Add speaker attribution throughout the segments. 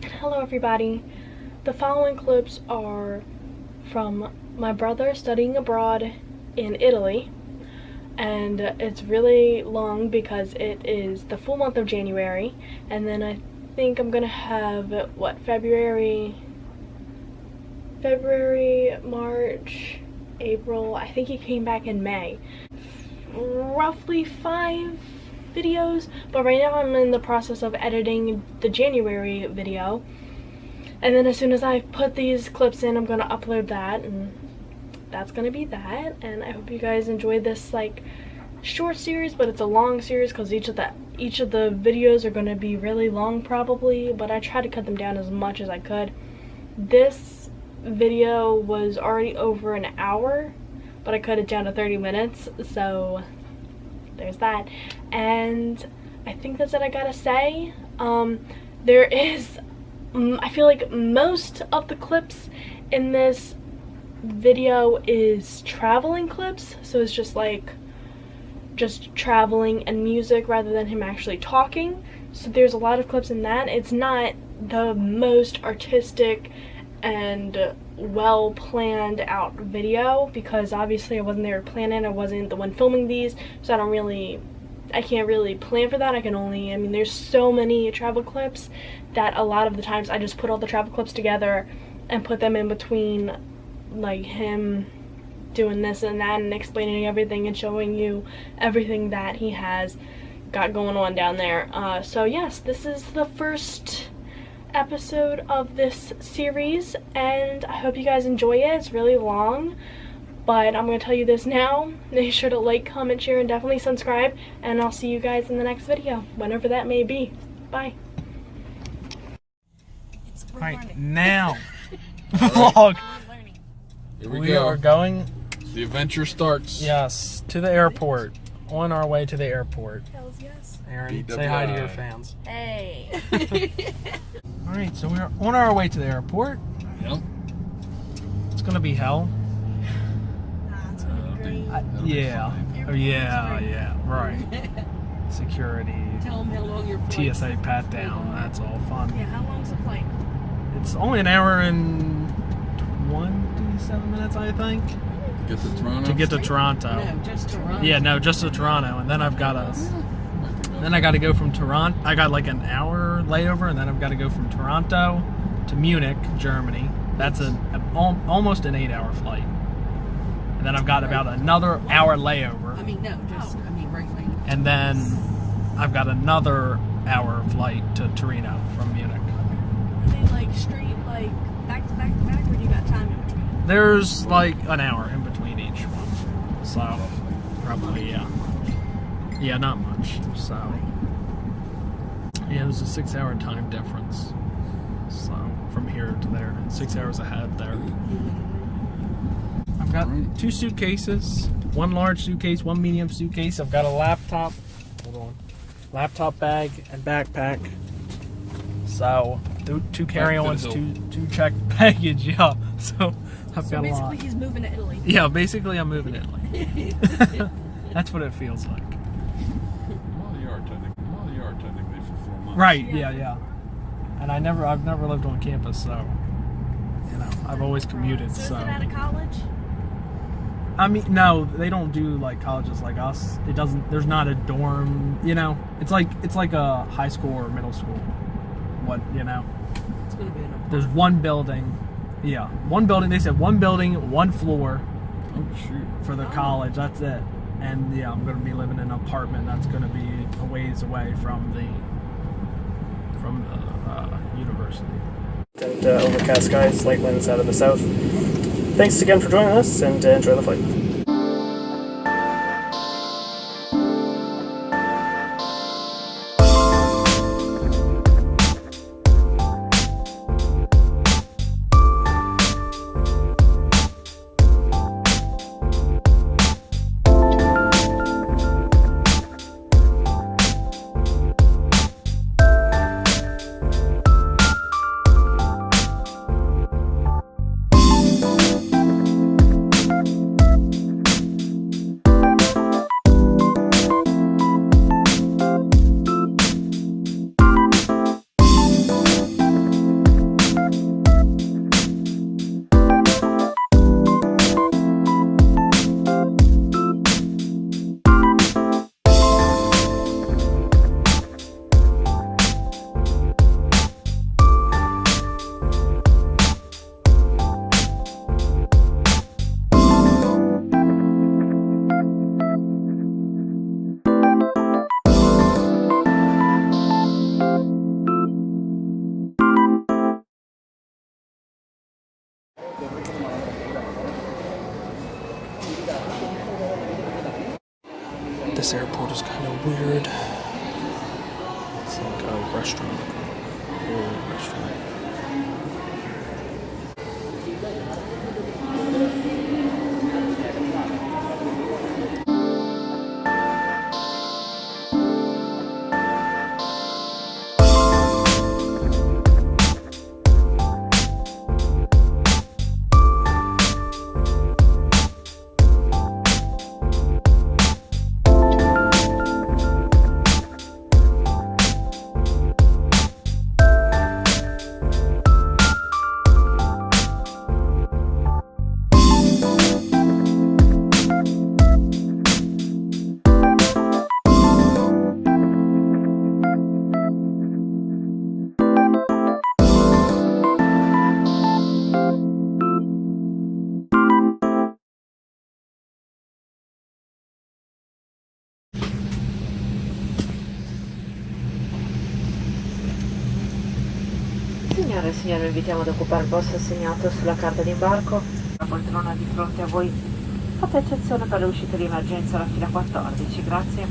Speaker 1: Hello everybody. The following clips are from my brother studying abroad in Italy, and it's really long because it is the full month of January, and then I think I'm gonna have February, March, April. I think he came back in May. Roughly 5 videos, but right now I'm in the process of editing the January video, and then as soon as I put these clips in, I'm gonna upload that, and that's gonna be that. And I hope you guys enjoyed this like short series, but it's a long series because each of the videos are gonna be really long probably, but I tried to cut them down as much as I could. This video was already over an hour, but I cut it down to 30 minutes, so there's that. And I think that's what I gotta say. There is, I feel like most of the clips in this video is traveling clips, so it's just traveling and music rather than him actually talking. So there's a lot of clips in that. It's not the most artistic and well planned out video because obviously I wasn't there to plan it. I wasn't the one filming these, so I can't really plan for that. There's so many travel clips that a lot of the times I just put all the travel clips together and put them in between, like him doing this and that and explaining everything and showing you everything that he has got going on down there. So yes, this is the first episode of this series, and I hope you guys enjoy it. It's really long, but I'm going to tell you this now. Make sure to like, comment, share, and definitely subscribe, and I'll see you guys in the next video, whenever that may be. Bye.
Speaker 2: Alright, now, vlog.
Speaker 3: Here we
Speaker 2: We
Speaker 3: go.
Speaker 2: are going,
Speaker 3: The adventure starts.
Speaker 2: yes, to the airport. On our way to the airport.
Speaker 1: Hells yes.
Speaker 2: Aaron,
Speaker 3: BWI.
Speaker 2: say hi to your fans.
Speaker 1: Hey.
Speaker 2: Alright, so we're on our way to the airport.
Speaker 3: Yep.
Speaker 2: It's gonna be hell.
Speaker 1: It's gonna be great.
Speaker 2: Yeah. Oh, yeah, right. Security,
Speaker 4: Tell them how long your flight.
Speaker 2: TSA pat down, that's all fun.
Speaker 1: Yeah, how long's the flight?
Speaker 2: It's only an hour and 27 minutes, I think,
Speaker 3: Get to Toronto.
Speaker 2: to get to Toronto.
Speaker 4: No, just Toronto.
Speaker 2: Yeah, no, just to Toronto, and then I got to go from Toronto. I got like an hour layover, and then I've got to go from Toronto to Munich, Germany. That's almost an 8-hour flight, and then I've got about another hour layover,
Speaker 4: Regularly.
Speaker 2: and then I've got another hour flight to Torino from Munich.
Speaker 1: Are they like straight, like back to back to back, or do you got time in between?
Speaker 2: There's like an hour in between each one, so roughly, yeah. Yeah, not much. So, yeah, there's a 6-hour time difference. So, from here to there, 6 hours ahead there. I've got 2 suitcases, 1 large suitcase, 1 medium suitcase. I've got a laptop, laptop bag and backpack. So, 2 carry-ons, 2 checked baggage, yeah. So, I've got a lot.
Speaker 1: Basically, he's moving to Italy.
Speaker 2: Yeah, basically I'm moving to Italy. That's what it feels like.
Speaker 3: Well, you are technically for 4 months.
Speaker 2: Right, yeah. And I've never lived on campus, so I've always commuted.
Speaker 1: So is
Speaker 2: So
Speaker 1: it out of college?
Speaker 2: I mean, no, they don't do like colleges like us. It doesn't. There's not a dorm. It's like a high school or middle school.
Speaker 4: It's going to be an
Speaker 2: There's one building. Yeah, one building. They said 1 building, 1 floor
Speaker 3: Oh shoot.
Speaker 2: for the college. That's it. And yeah, I'm going to be living in an apartment that's going to be a ways away from the university. And overcast skies, slight winds out of the south. Thanks again for joining us, and enjoy the flight. restaurant. Old restaurant.
Speaker 5: Signore e signori, invitiamo ad occupare il posto assegnato sulla carta d'imbarco. La poltrona di fronte a voi. Fate eccezione per le uscite di emergenza alla fila 14, grazie.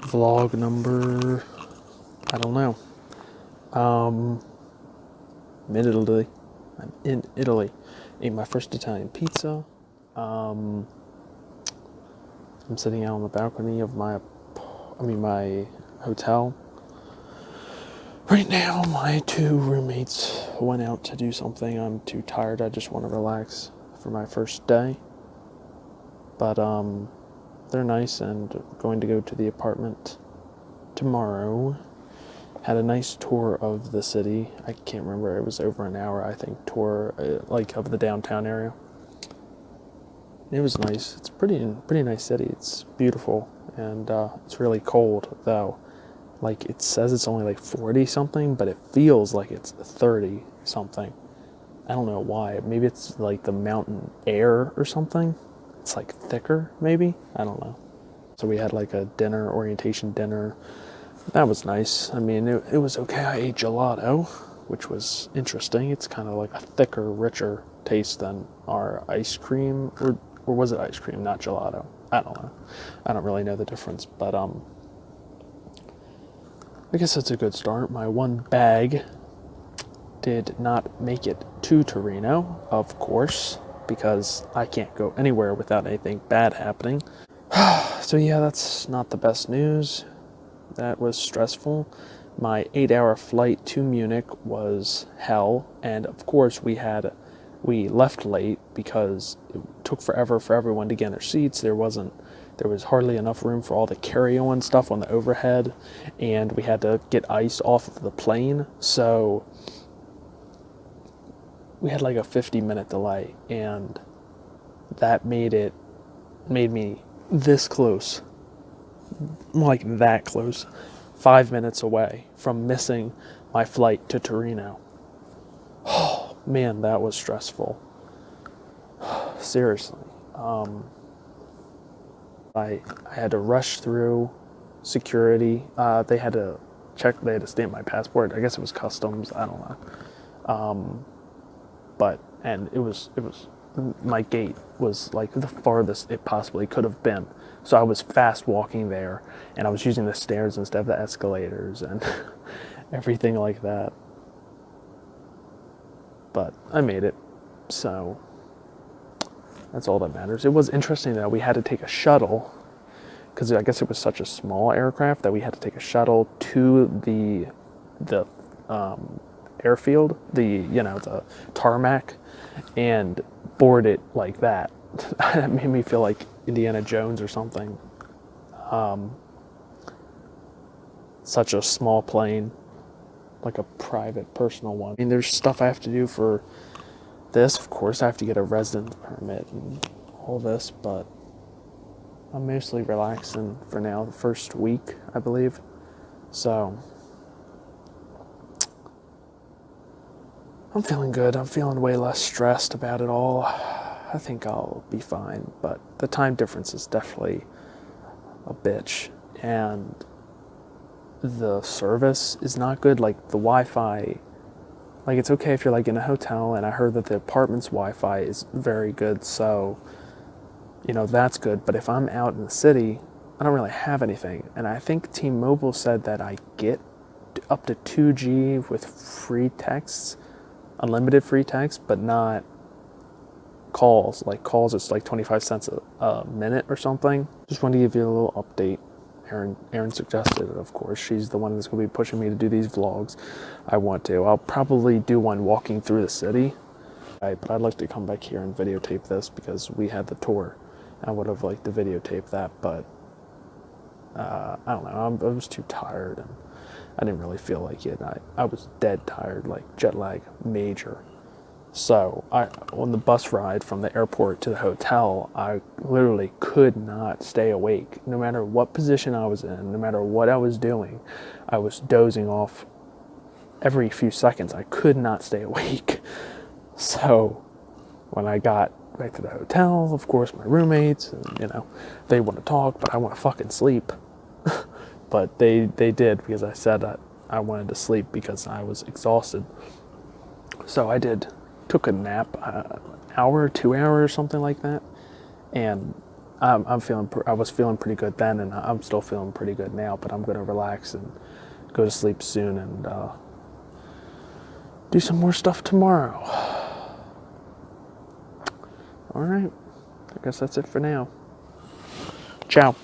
Speaker 2: Vlog number, I don't know. I'm in Italy. Ate my first Italian pizza. I'm sitting out on the balcony of my hotel. Right now, my 2 roommates went out to do something. I'm too tired. I just want to relax for my first day. But they're nice and going to go to the apartment tomorrow. Had a nice tour of the city. I can't remember. It was over an hour, I think, tour of the downtown area. It was nice. It's pretty nice city. It's beautiful and it's really cold though. Like it says it's only like 40 something, but it feels like it's 30 something. I don't know why. Maybe it's like the mountain air or something. It's like thicker, maybe. I don't know. So we had like a orientation dinner. That was nice. I mean, it was okay. I ate gelato, which was interesting. It's kind of like a thicker, richer taste than our ice cream, or was it ice cream, not gelato? I don't know. I don't really know the difference, but I guess that's a good start. My one bag did not make it to Torino, of course, because I can't go anywhere without anything bad happening. So yeah, that's not the best news. That was stressful. My 8-hour flight to Munich was hell, and of course we left late because it took forever for everyone to get in their seats. There was hardly enough room for all the carry-on stuff on the overhead, and we had to get ice off of the plane, so we had like a 50-minute delay, and that made me this close, like that close, 5 minutes away from missing my flight to Torino. Oh man, that was stressful. Seriously. I had to rush through security. They had to stamp my passport. I guess it was customs. I don't know. And it was my gate was like the farthest it possibly could have been. So I was fast walking there, and I was using the stairs instead of the escalators and everything like that. But I made it, so that's all that matters. It was interesting that we had to take a shuttle, because I guess it was such a small aircraft that we had to take a shuttle to the airfield, the tarmac, and board it like that. It made me feel like Indiana Jones or something. Such a small plane, like a private personal one. I mean, there's stuff I have to do for this. Of course, I have to get a residence permit and all this, but I'm mostly relaxing for now, the first week, I believe. So I'm feeling good. I'm feeling way less stressed about it all. I think I'll be fine, but the time difference is definitely a bitch, and the service is not good. Like the Wi-Fi, like it's okay if you're like in a hotel, and I heard that the apartment's Wi-Fi is very good, so that's good. But if I'm out in the city, I don't really have anything, and I think T-Mobile said that I get up to 2G with free texts, unlimited free text, but not calls. Like calls, it's like 25 cents a minute or something. Just wanted to give you a little update. Erin suggested it, of course. She's the one that's going to be pushing me to do these vlogs. I want to. I'll probably do one walking through the city. But I'd like to come back here and videotape this because we had the tour. I would have liked to videotape that, but I don't know. I was too tired and I didn't really feel like it. I was dead tired, like jet lag major. So on the bus ride from the airport to the hotel, I literally could not stay awake. No matter what position I was in, no matter what I was doing, I was dozing off every few seconds. I could not stay awake. So when I got back to the hotel, of course, my roommates, they want to talk, but I want to fucking sleep. But they did, because I said that I wanted to sleep because I was exhausted. So I took a nap, an hour, 2 hours, something like that. And I was feeling pretty good then, and I'm still feeling pretty good now, but I'm going to relax and go to sleep soon and do some more stuff tomorrow. All right. I guess that's it for now. Ciao.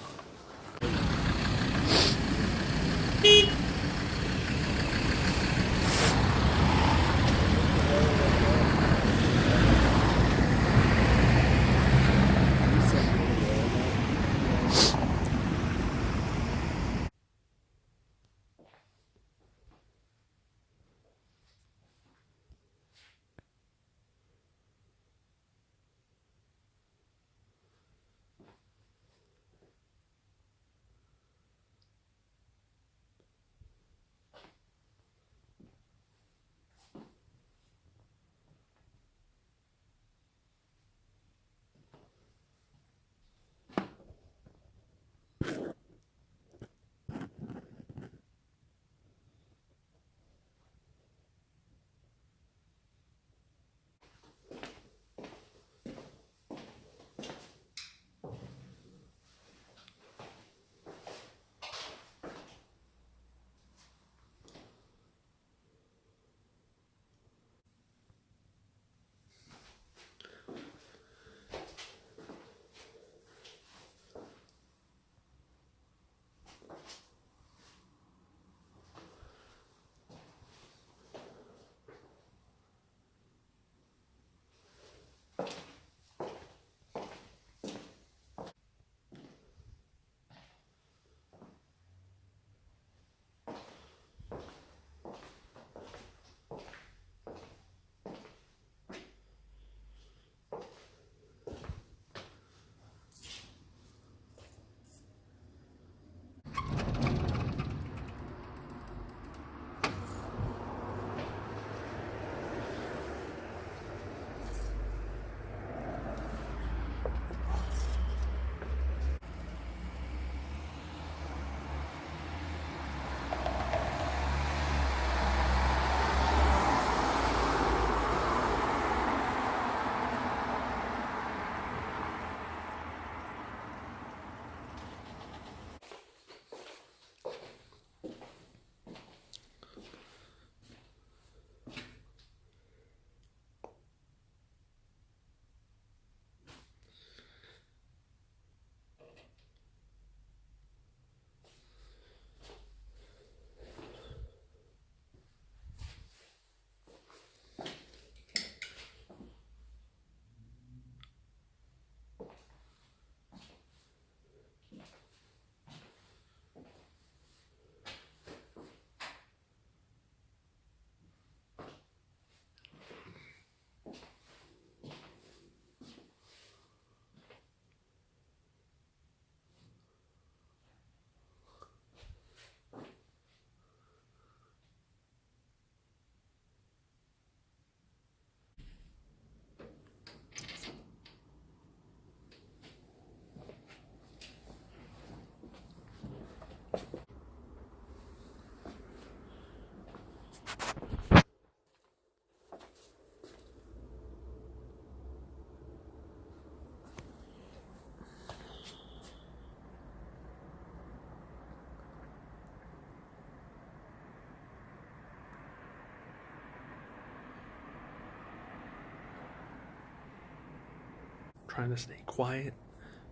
Speaker 2: trying to stay quiet.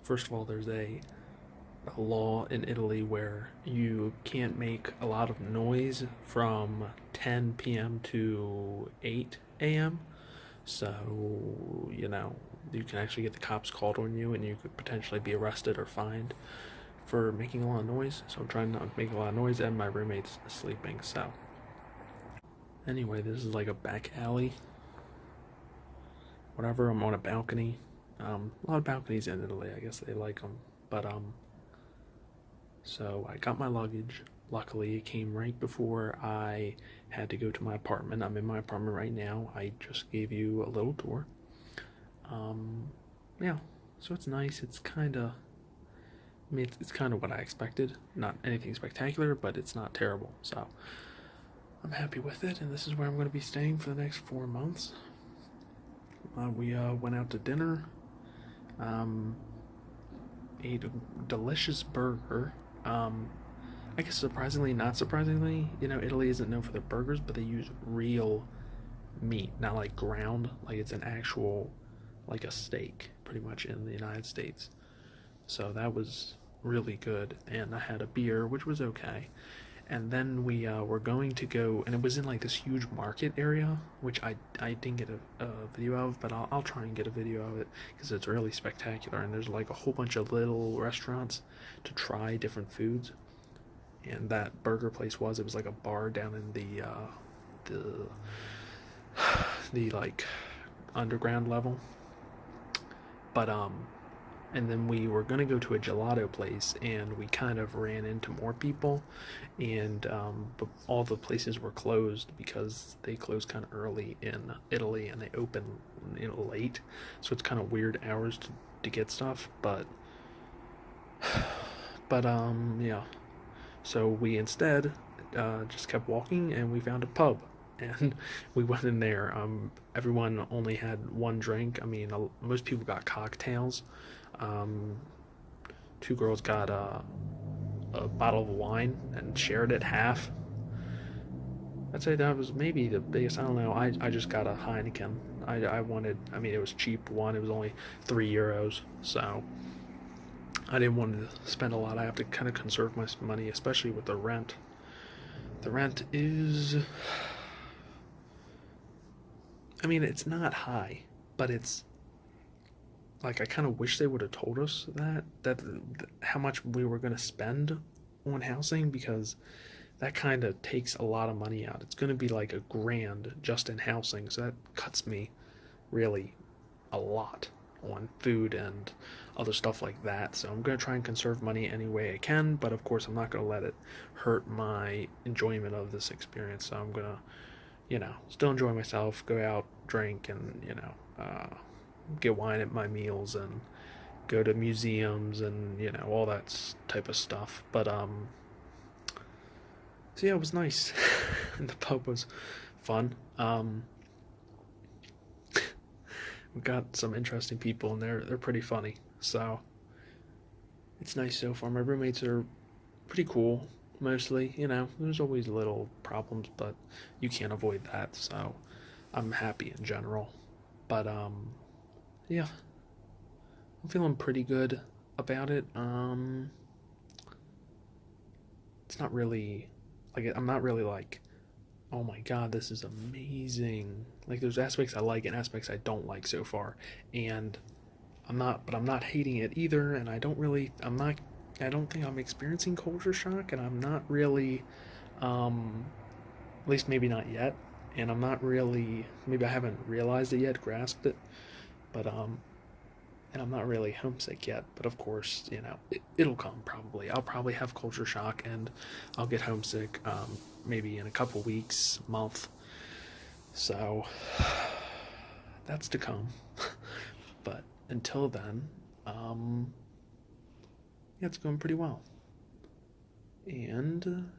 Speaker 2: First of all, there's a law in Italy where you can't make a lot of noise from 10 p.m. to 8 a.m. So, you know, you can actually get the cops called on you and you could potentially be arrested or fined for making a lot of noise. So I'm trying not to make a lot of noise, and my roommate's sleeping. So anyway, this is like a back alley. Whatever, I'm on a balcony. A lot of balconies in Italy, I guess they like them. But so I got my luggage. Luckily, it came right before I had to go to my apartment. I'm in my apartment right now. I just gave you a little tour. Yeah, so it's nice. It's kind of, I mean, it's kind of what I expected. Not anything spectacular, but it's not terrible. So I'm happy with it, and this is where I'm going to be staying for the next 4 months. We went out to dinner. Ate a delicious burger. I guess surprisingly, not surprisingly, you know, Italy isn't known for their burgers, but they use real meat, not like ground, like it's an actual, like a steak, pretty much in the United States. So that was really good, and I had a beer, which was okay. And then we were going to go, and it was in like this huge market area, which I didn't get a video of, but I'll try and get a video of it because it's really spectacular. And there's like a whole bunch of little restaurants to try different foods. And that burger place it was like a bar down in the like underground level. But and then we were going to go to a gelato place, and we kind of ran into more people, and but all the places were closed because they close kind of early in Italy, and they open, you know, late, so it's kind of weird hours to get stuff, but yeah, so we instead just kept walking, and we found a pub. And we went in there. Everyone only had one drink. I mean, most people got cocktails. Two girls got a bottle of wine and shared it half. I'd say that was maybe the biggest. I don't know. I just got a Heineken. I wanted. I mean, it was cheap one. It was only €3, so I didn't want to spend a lot. I have to kind of conserve my money, especially with the rent. The rent is. I mean, it's not high, but it's like I kind of wish they would have told us that how much we were going to spend on housing, because that kind of takes a lot of money out. It's going to be like $1,000 just in housing, so that cuts me really a lot on food and other stuff like that. So I'm going to try and conserve money any way I can, but of course I'm not going to let it hurt my enjoyment of this experience. So I'm going to, you know, still enjoy myself, go out, drink, and, you know, get wine at my meals and go to museums and, you know, all that type of stuff. But, so yeah, it was nice. And the pub was fun. We got some interesting people, and they're pretty funny. So it's nice so far. My roommates are pretty cool. Mostly, you know, there's always little problems, but you can't avoid that, so I'm happy in general. But yeah, I'm feeling pretty good about it. It's not really like, I'm not really like, oh my god, this is amazing. Like, there's aspects I like and aspects I don't like so far, and I'm not hating it either. And I don't think I'm experiencing culture shock, and I'm not really, at least maybe not yet, and I'm not really, maybe I haven't realized it yet, grasped it, but, and I'm not really homesick yet, but of course, you know, it'll come probably. I'll probably have culture shock, and I'll get homesick, maybe in a couple weeks, month, so that's to come, but until then, yeah, it's going pretty well. And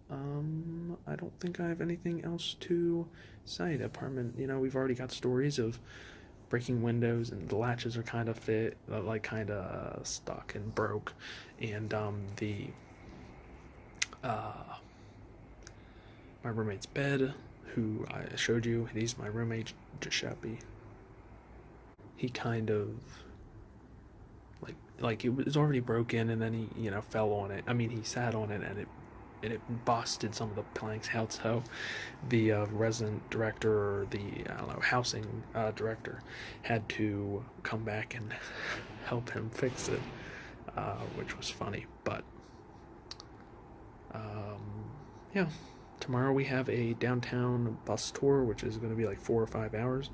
Speaker 2: I don't think I have anything else to say. The apartment, you know, we've already got stories of breaking windows, and the latches are kind of kind of stuck and broke. And my roommate's bed, who I showed you, he's my roommate, Giuseppe. he kind of like it was already broken, and then he fell on it. I mean, he sat on it, and it busted some of the planks out. So the resident director, or the housing director, had to come back and help him fix it, which was funny. But yeah, tomorrow we have a downtown bus tour, which is going to be like 4 or 5 hours.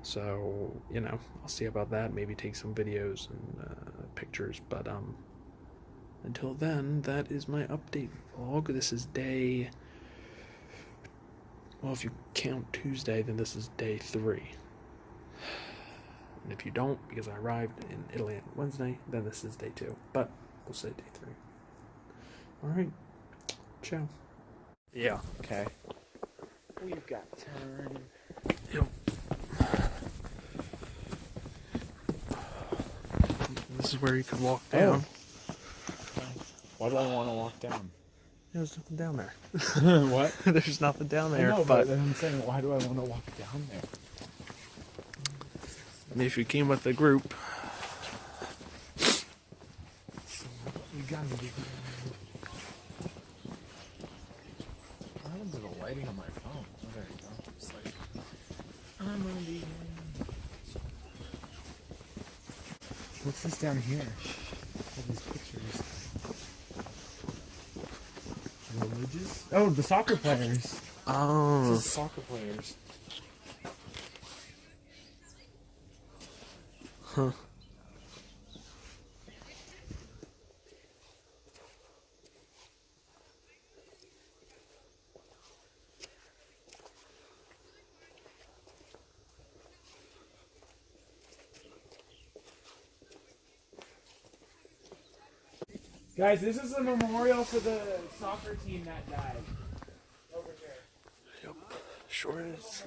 Speaker 2: So, I'll see about that. Maybe take some videos and pictures. But until then, that is my update vlog. This is day... Well, if you count Tuesday, then this is day 3. And if you don't, because I arrived in Italy on Wednesday, then this is day 2. But we'll say day 3. Alright. Ciao. Yeah.
Speaker 6: Okay. We've got turn.
Speaker 2: Yep. This is where you could walk down.
Speaker 6: Why do I want to walk down?
Speaker 2: There's nothing down there.
Speaker 6: What?
Speaker 2: There's nothing down there.
Speaker 6: No, but I'm saying, why do I want to walk down there?
Speaker 2: And if you came with the group,
Speaker 6: You gotta be. What happened to the lighting on my phone? Oh, there you go. It's like, I'm gonna be. What's this down here? All these pictures. Religious? Oh, the soccer players.
Speaker 2: oh,
Speaker 6: This is soccer players.
Speaker 2: huh.
Speaker 6: Guys, this is a memorial for the soccer team that died. Over here.
Speaker 2: Yep, sure is.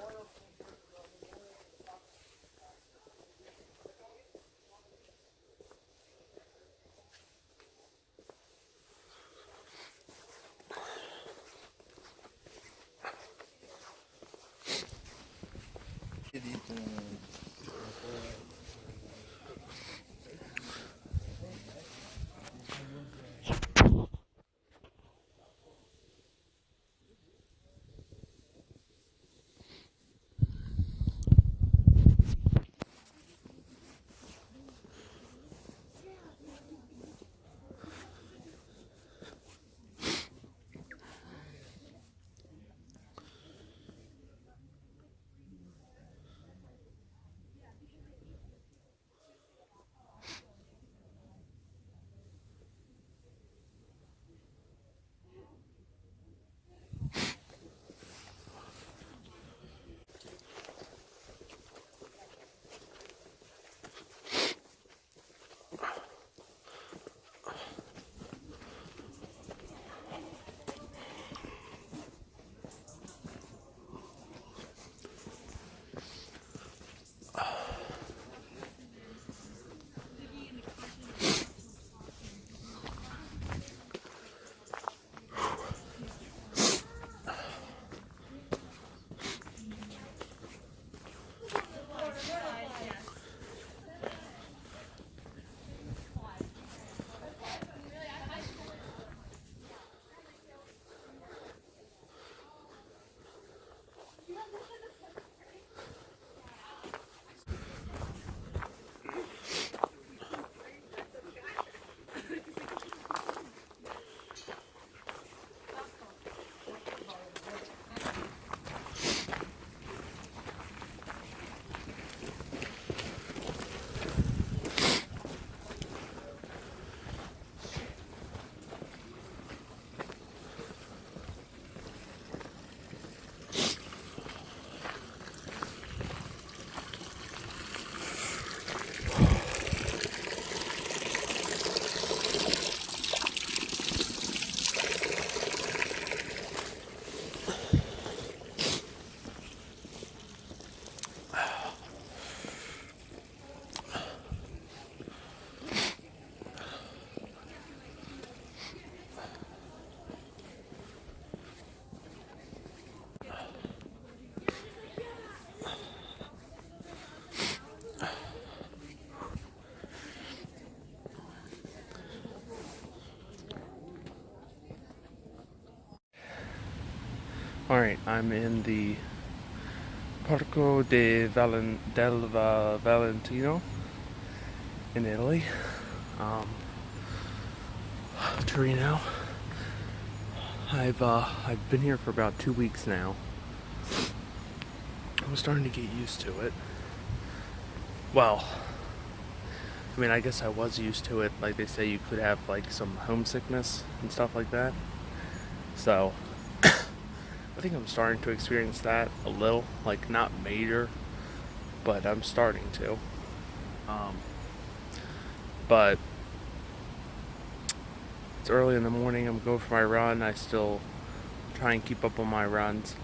Speaker 2: Alright, I'm in the Parco del Valentino in Italy. Torino. I've been here for about 2 weeks now. I'm starting to get used to it. Well, I mean, I guess I was used to it. Like they say, you could have like some homesickness and stuff like that. So I think I'm starting to experience that a little, like not major, but I'm starting to. But it's early in the morning. I'm going for my run. I still try and keep up on my runs.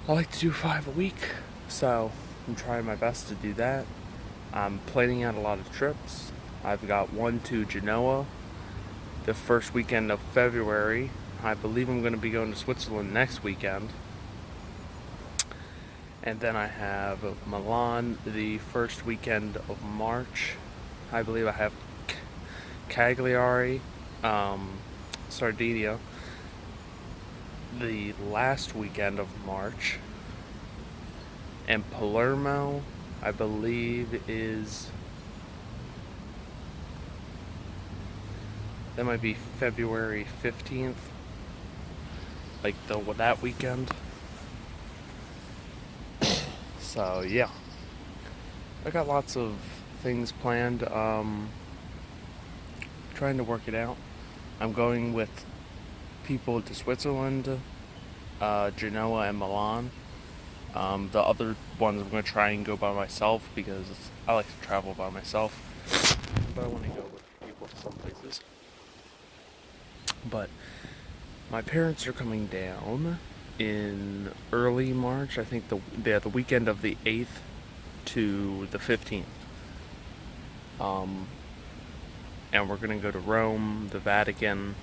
Speaker 2: I like to do 5 a week, so I'm trying my best to do that. I'm planning out a lot of trips. I've got one to Genoa the first weekend of February. I believe I'm going to be going to Switzerland next weekend. And then I have Milan the first weekend of March. I believe I have Cagliari, Sardinia the last weekend of March. And Palermo, I believe, that might be February 15th. Like that weekend. So yeah, I got lots of things planned. Trying to work it out. I'm going with people to Switzerland, Genoa, and Milan. The other ones I'm going to try and go by myself because I like to travel by myself, but I want to go with people to some places. But my parents are coming down in early March. I think the weekend of the 8th to the 15th. And we're gonna go to Rome, the Vatican,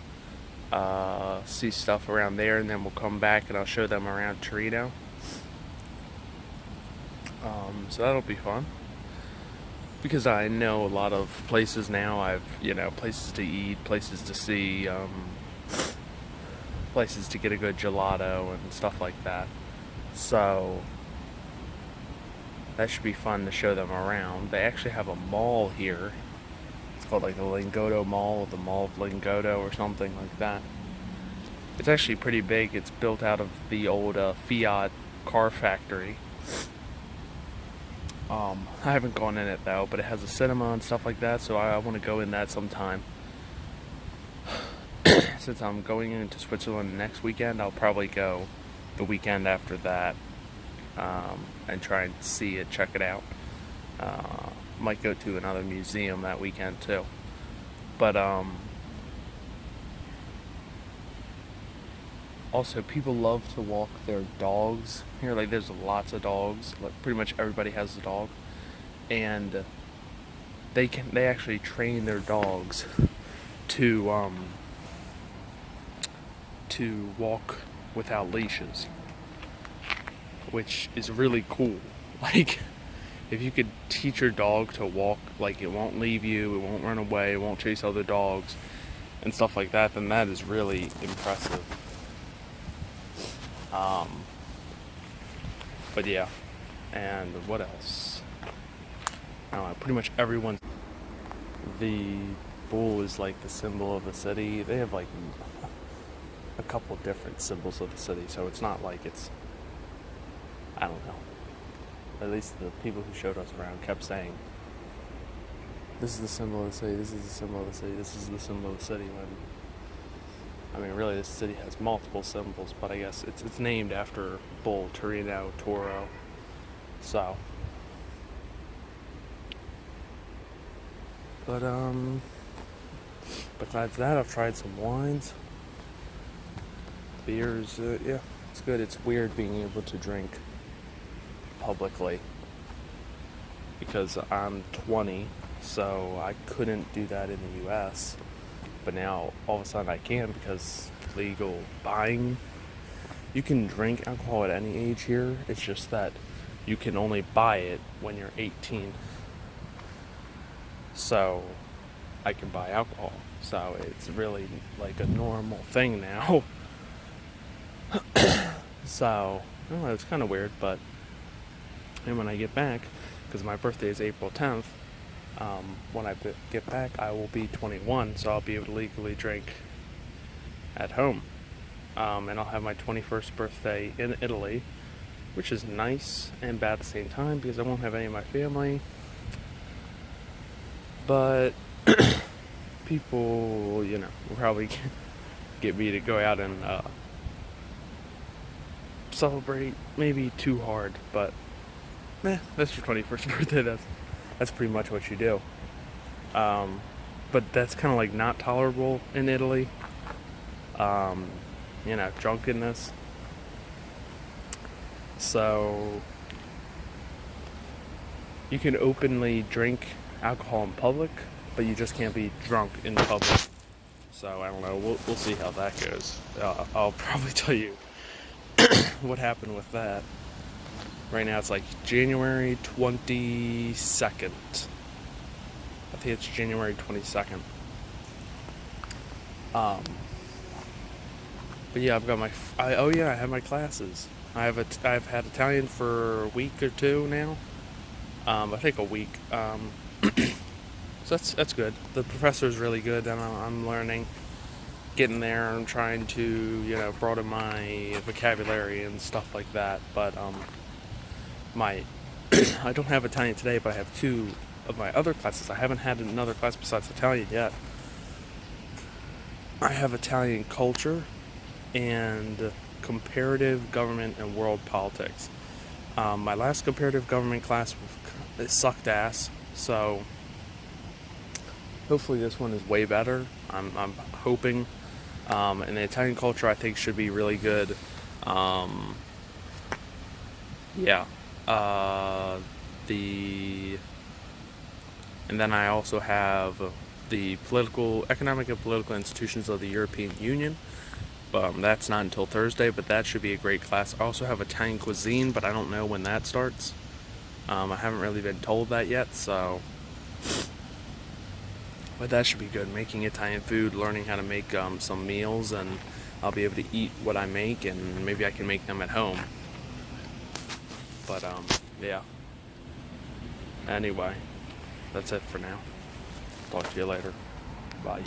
Speaker 2: see stuff around there, and then we'll come back and I'll show them around Torino. So that'll be fun. Because I know a lot of places now. Places to eat, places to see, places to get a good gelato and stuff like that. So that should be fun to show them around. They actually have a mall here. It's called like the Lingotto Mall, or the Mall of Lingotto, or something like that. It's actually pretty big. It's built out of the old Fiat car factory. I haven't gone in it though, but it has a cinema and stuff like that, so I want to go in that sometime. Since I'm going into Switzerland next weekend, I'll probably go the weekend after that, and try and see it, check it out. Might go to another museum that weekend too. But also, people love to walk their dogs here. Like, there's lots of dogs. Like, pretty much everybody has a dog, and they actually train their dogs to walk without leashes, which is really cool. Like, if you could teach your dog to walk, like, it won't leave you, it won't run away, it won't chase other dogs and stuff like that, then that is really impressive. But yeah, and what else? I don't know, pretty much everyone. The bull is like the symbol of the city. They have like a couple different symbols of the city, so it's not like it's, I don't know. At least the people who showed us around kept saying, this is the symbol of the city, this is the symbol of the city, this is the symbol of the city, when I mean, really, this city has multiple symbols, but I guess it's named after bull, Torino, Toro. So, but besides that, I've tried some wines, beers. Yeah, it's good. It's weird being able to drink publicly because I'm 20, so I couldn't do that in the U.S. But now, all of a sudden I can, because legal buying. You can drink alcohol at any age here. It's just that you can only buy it when you're 18. So, I can buy alcohol. So, it's really like a normal thing now. So, I don't know, it's kind of weird, but and when I get back, because my birthday is April 10th, when I get back, I will be 21, so I'll be able to legally drink at home. And I'll have my 21st birthday in Italy, which is nice and bad at the same time because I won't have any of my family. But people, you know, will probably get me to go out and celebrate, maybe too hard, but that's your 21st birthday. That's pretty much what you do. But that's kind of like not tolerable in Italy. You know, drunkenness. So you can openly drink alcohol in public, but you just can't be drunk in public. So I don't know. We'll see how that goes. I'll probably tell you what happened with that. Right now it's like January 22nd. I think it's January 22nd. But yeah, I've got I have my classes. I've had Italian for a week or two now. I think a week. So that's good. The professor's really good, and I'm learning, getting there, and trying to, you know, broaden my vocabulary and stuff like that. But I don't have Italian today, but I have two of my other classes. I haven't had another class besides Italian yet. I have Italian culture and comparative government and world politics. My last comparative government class it sucked ass, so hopefully this one is way better. I'm hoping. And the Italian culture I think should be really good. Yeah. And then I also have the economic and political institutions of the European Union. That's not until Thursday, but that should be a great class. I also have Italian cuisine, but I don't know when that starts. I haven't really been told that yet, so. But that should be good. Making Italian food, learning how to make some meals, and I'll be able to eat what I make, and maybe I can make them at home. But yeah. Anyway, that's it for now. Talk to you later. Bye.